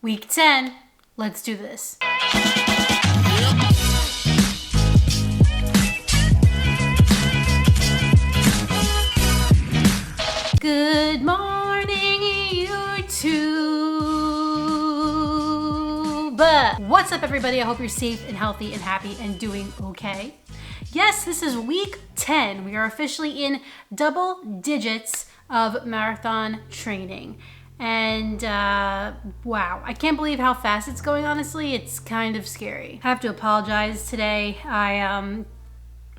Week 10, let's do this. Good morning, YouTube. What's up, everybody? I hope you're safe and healthy and happy and doing okay. Yes, this is week 10. We are officially in double digits of marathon training. And wow, I can't believe how fast it's going, honestly. It's kind of scary. I have to apologize today. I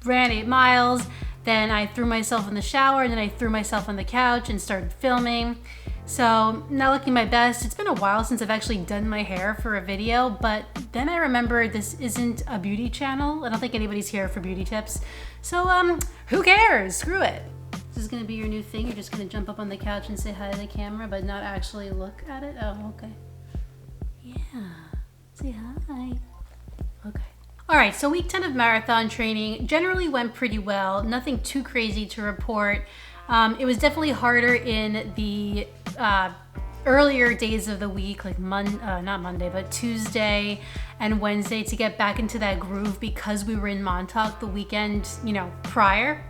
ran 8 miles, then I threw myself in the shower, and then I threw myself on the couch and started filming. So not looking my best. It's been a while since I've actually done my hair for a video, but then I remember this isn't a beauty channel. I don't think anybody's here for beauty tips. So who cares? Screw it. This is gonna be your new thing. You're just gonna jump up on the couch and say hi to the camera, but not actually look at it? Oh, okay. Yeah, say hi. Okay. All right, so week 10 of marathon training generally went pretty well. Nothing too crazy to report. It was definitely harder in the earlier days of the week, like not Monday, but Tuesday and Wednesday, to get back into that groove because we were in Montauk the weekend, prior.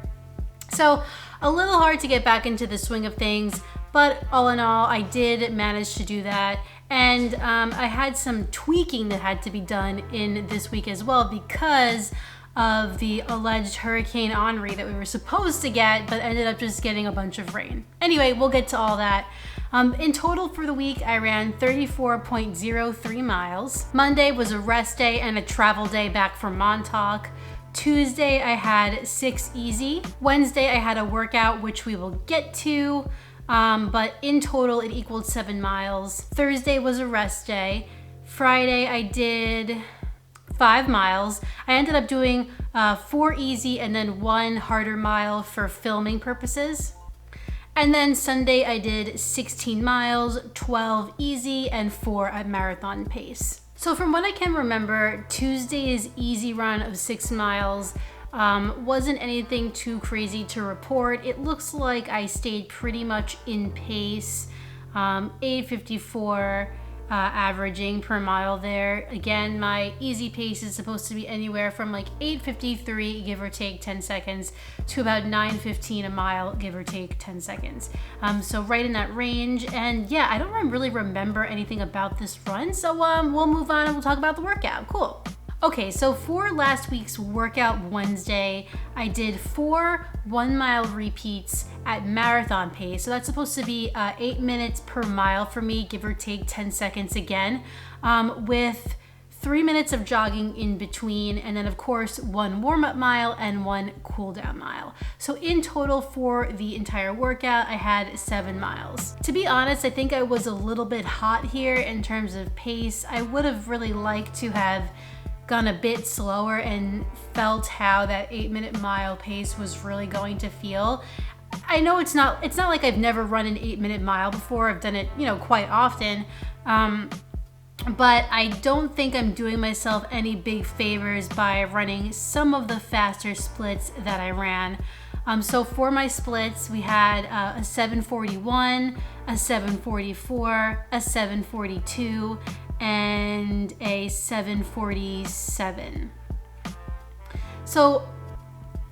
So a little hard to get back into the swing of things, but all in all, I did manage to do that. And I had some tweaking that had to be done in this week as well because of the alleged Hurricane Henri that we were supposed to get, but ended up just getting a bunch of rain. Anyway, we'll get to all that. In total for the week, I ran 34.03 miles. Monday was a rest day and a travel day back from Montauk. Tuesday, I had 6 easy. Wednesday, I had a workout, which we will get to, but in total, it equaled 7 miles. Thursday was a rest day. Friday, I did 5 miles. I ended up doing 4 easy and then 1 harder mile for filming purposes. And then Sunday, I did 16 miles, 12 easy, and 4 at marathon pace. So from what I can remember, Tuesday's easy run of 6 miles wasn't anything too crazy to report. It looks like I stayed pretty much in pace, 8:54 averaging per mile there. Again, my easy pace is supposed to be anywhere from like 8:53, give or take 10 seconds, to about 9:15 a mile, give or take 10 seconds. So right in that range. And yeah, I don't really remember anything about this run. So we'll move on and we'll talk about the workout. Cool. Okay, so for last week's workout Wednesday, I did 4 1-mile repeats at marathon pace. So that's supposed to be 8 minutes per mile for me, give or take 10 seconds again, with 3 minutes of jogging in between, and then of course 1 warm-up mile and 1 cool-down mile. So in total for the entire workout, I had 7 miles. To be honest, I think I was a little bit hot here in terms of pace. I would have really liked to have gone a bit slower and felt how that 8-minute mile pace was really going to feel. I know it's not like I've never run an 8-minute mile before. I've done it, quite often. But I don't think I'm doing myself any big favors by running some of the faster splits that I ran. So for my splits, we had a 7:41, a 7:44, a 7:42, and a 7:47. So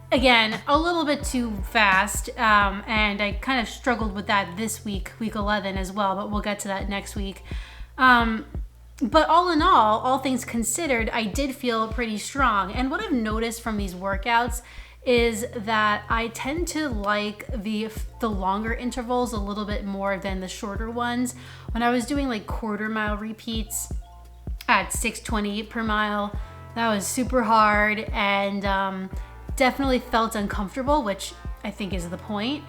again, a little bit too fast, and I kind of struggled with that this week 11 as well, but we'll get to that next week. But all in all things considered, I did feel pretty strong. And what I've noticed from these workouts is that I tend to like the longer intervals a little bit more than the shorter ones. When I was doing like quarter-mile repeats at 6:28 per mile, that was super hard and definitely felt uncomfortable, which I think is the point.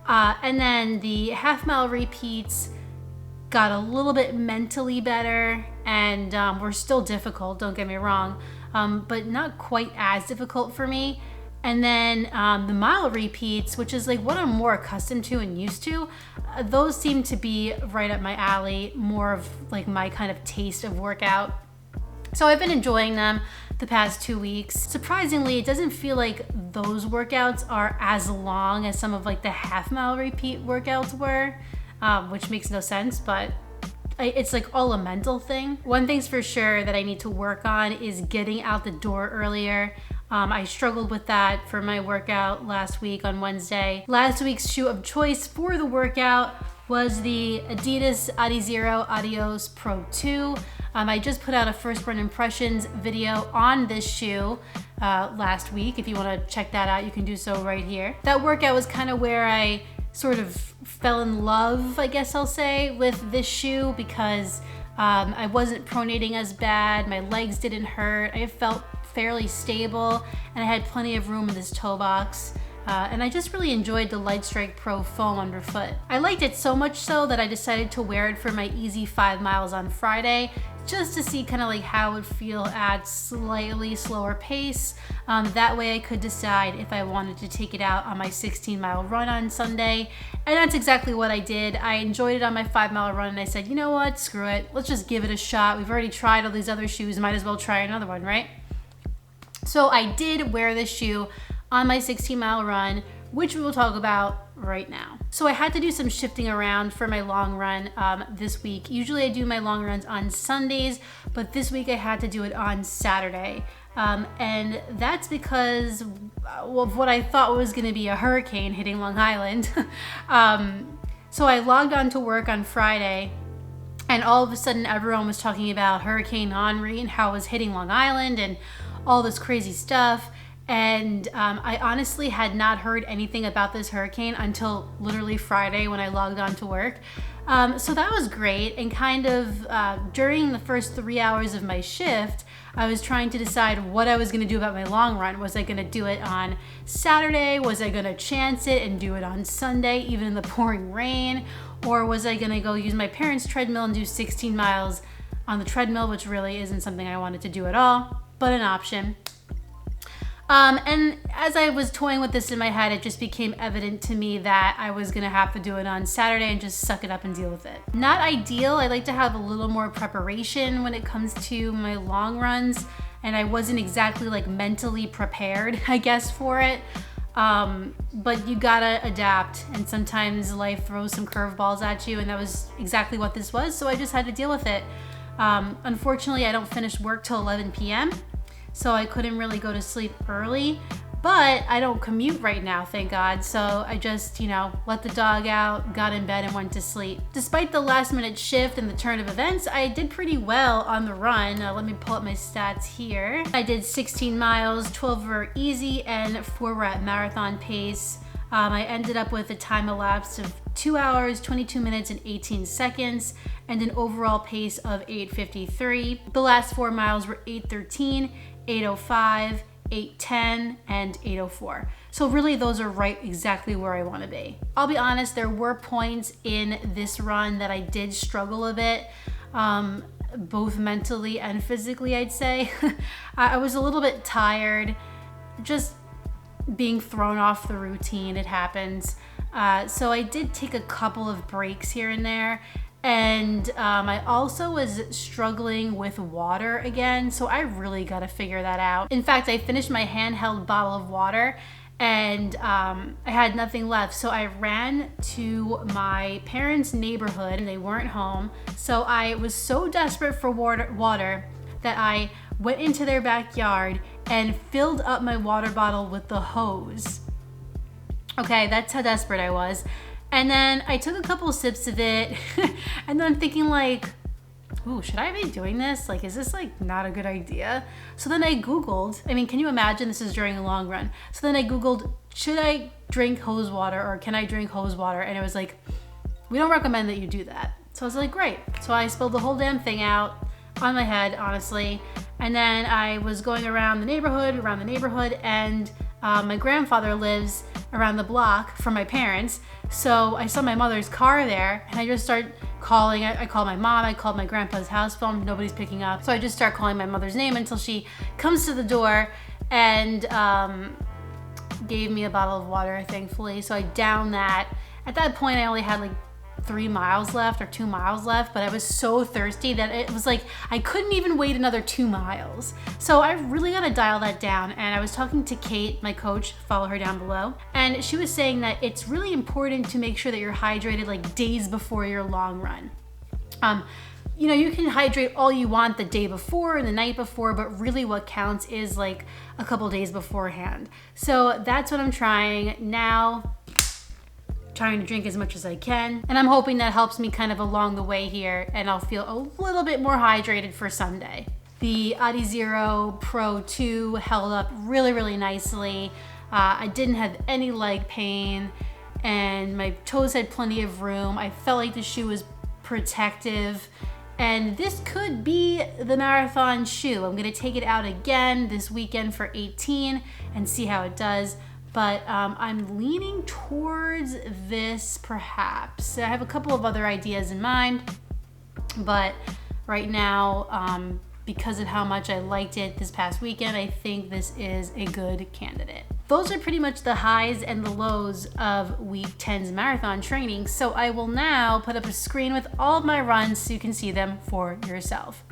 And then the half-mile repeats got a little bit mentally better and were still difficult, don't get me wrong, but not quite as difficult for me. And then the mile repeats, which is like what I'm more accustomed to and used to, those seem to be right up my alley, more of like my kind of taste of workout. So I've been enjoying them the past 2 weeks. Surprisingly, it doesn't feel like those workouts are as long as some of like the half mile repeat workouts were, which makes no sense, but it's like all a mental thing. One thing's for sure that I need to work on is getting out the door earlier. I struggled with that for my workout last week on Wednesday. Last week's shoe of choice for the workout was the Adidas Adizero Adios Pro 2. I just put out a first run impressions video on this shoe last week. If you want to check that out, you can do so right here. That workout was kind of where I sort of fell in love, I guess I'll say, with this shoe because I wasn't pronating as bad, my legs didn't hurt, I felt fairly stable, and I had plenty of room in this toe box. And I just really enjoyed the Lightstrike Pro foam underfoot. I liked it so much so that I decided to wear it for my easy 5 miles on Friday, just to see kind of like how it would feel at slightly slower pace. That way I could decide if I wanted to take it out on my 16-mile run on Sunday. And that's exactly what I did. I enjoyed it on my 5-mile run and I said, you know what, screw it. Let's just give it a shot. We've already tried all these other shoes, might as well try another one, right? So I did wear this shoe on my 16-mile run, which we will talk about right now. So I had to do some shifting around for my long run this week. Usually I do my long runs on Sundays, but this week I had to do it on Saturday. And that's because of what I thought was gonna be a hurricane hitting Long Island. So I logged on to work on Friday, and all of a sudden everyone was talking about Hurricane Henri and how it was hitting Long Island and all this crazy stuff. And I honestly had not heard anything about this hurricane until literally Friday when I logged on to work. So that was great. And kind of during the first 3 hours of my shift, I was trying to decide what I was going to do about my long run. Was I going to do it on Saturday? Was I going to chance it and do it on Sunday, even in the pouring rain? Or was I going to go use my parents' treadmill and do 16 miles on the treadmill, which really isn't something I wanted to do at all, but an option. And as I was toying with this in my head, it just became evident to me that I was gonna have to do it on Saturday and just suck it up and deal with it. Not ideal. I like to have a little more preparation when it comes to my long runs, and I wasn't exactly like mentally prepared, I guess, for it. But you gotta adapt, and sometimes life throws some curveballs at you, and that was exactly what this was, so I just had to deal with it. Unfortunately, I don't finish work till 11 p.m., so I couldn't really go to sleep early, but I don't commute right now, thank God. So I just, let the dog out, got in bed and went to sleep. Despite the last minute shift and the turn of events, I did pretty well on the run. Let me pull up my stats here. I did 16 miles, 12 were easy and 4 were at marathon pace. I ended up with a time elapsed of 2 hours, 22 minutes and 18 seconds and an overall pace of 8:53. The last 4 miles were 8:13, 8:05, 8:10, and 8:04. So really those are right exactly where I want to be. I'll be honest, there were points in this run that I did struggle a bit, both mentally and physically, I'd say. I was a little bit tired, just being thrown off the routine, it happens. So I did take a couple of breaks here and there. And I also was struggling with water again, so I really got to figure that out. In fact, I finished my handheld bottle of water and I had nothing left. So I ran to my parents' neighborhood and they weren't home. So I was so desperate for water that I went into their backyard and filled up my water bottle with the hose. Okay, that's how desperate I was. And then I took a couple of sips of it and then I'm thinking like, ooh, should I be doing this? Like, is this like not a good idea? So then I Googled, can you imagine this is during a long run? So then I Googled, should I drink hose water or can I drink hose water? And it was like, we don't recommend that you do that. So I was like, great. So I spilled the whole damn thing out on my head, honestly. And then I was going around the neighborhood and my grandfather lives around the block from my parents. So I saw my mother's car there and I just started calling. I called my mom, I called my grandpa's house phone, nobody's picking up. So I just start calling my mother's name until she comes to the door and gave me a bottle of water, thankfully. So I downed that. At that point, I only had like 3 miles left or 2 miles left, but I was so thirsty that it was like I couldn't even wait another 2 miles. So I really got to dial that down. And I was talking to Kate, my coach, follow her down below, and she was saying that it's really important to make sure that you're hydrated like days before your long run. You know, you can hydrate all you want the day before and the night before, but really what counts is like a couple days beforehand. So that's what I'm trying now, trying to drink as much as I can. And I'm hoping that helps me kind of along the way here, and I'll feel a little bit more hydrated for Sunday. The Adizero Pro 2 held up really, really nicely. I didn't have any leg pain, and my toes had plenty of room. I felt like the shoe was protective, and this could be the marathon shoe. I'm gonna take it out again this weekend for 18 and see how it does. But I'm leaning towards this perhaps. I have a couple of other ideas in mind, but right now, because of how much I liked it this past weekend, I think this is a good candidate. Those are pretty much the highs and the lows of week 10's marathon training. So I will now put up a screen with all of my runs so you can see them for yourself.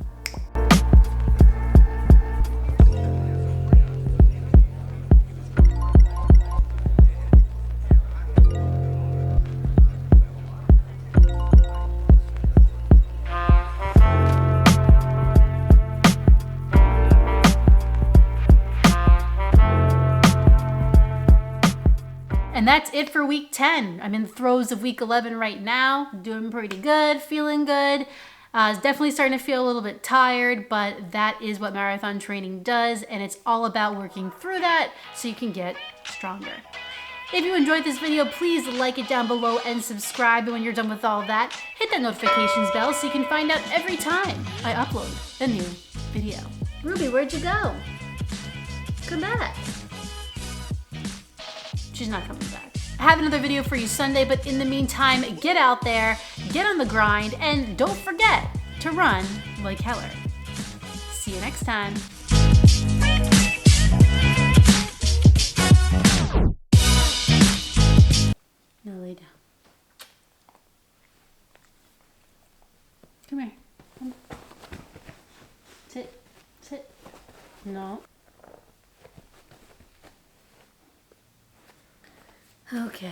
And that's it for week 10. I'm in the throes of week 11 right now, doing pretty good, feeling good. It's definitely starting to feel a little bit tired, but that is what marathon training does, and it's all about working through that so you can get stronger. If you enjoyed this video, please like it down below and subscribe. And when you're done with all that, hit that notifications bell so you can find out every time I upload a new video. Ruby, where'd you go? Come back. She's not coming back. I have another video for you Sunday, but in the meantime, get out there, get on the grind, and don't forget to run like Heller. See you next time. No, lay down. Come here. Come. Sit. Sit. No. Okay.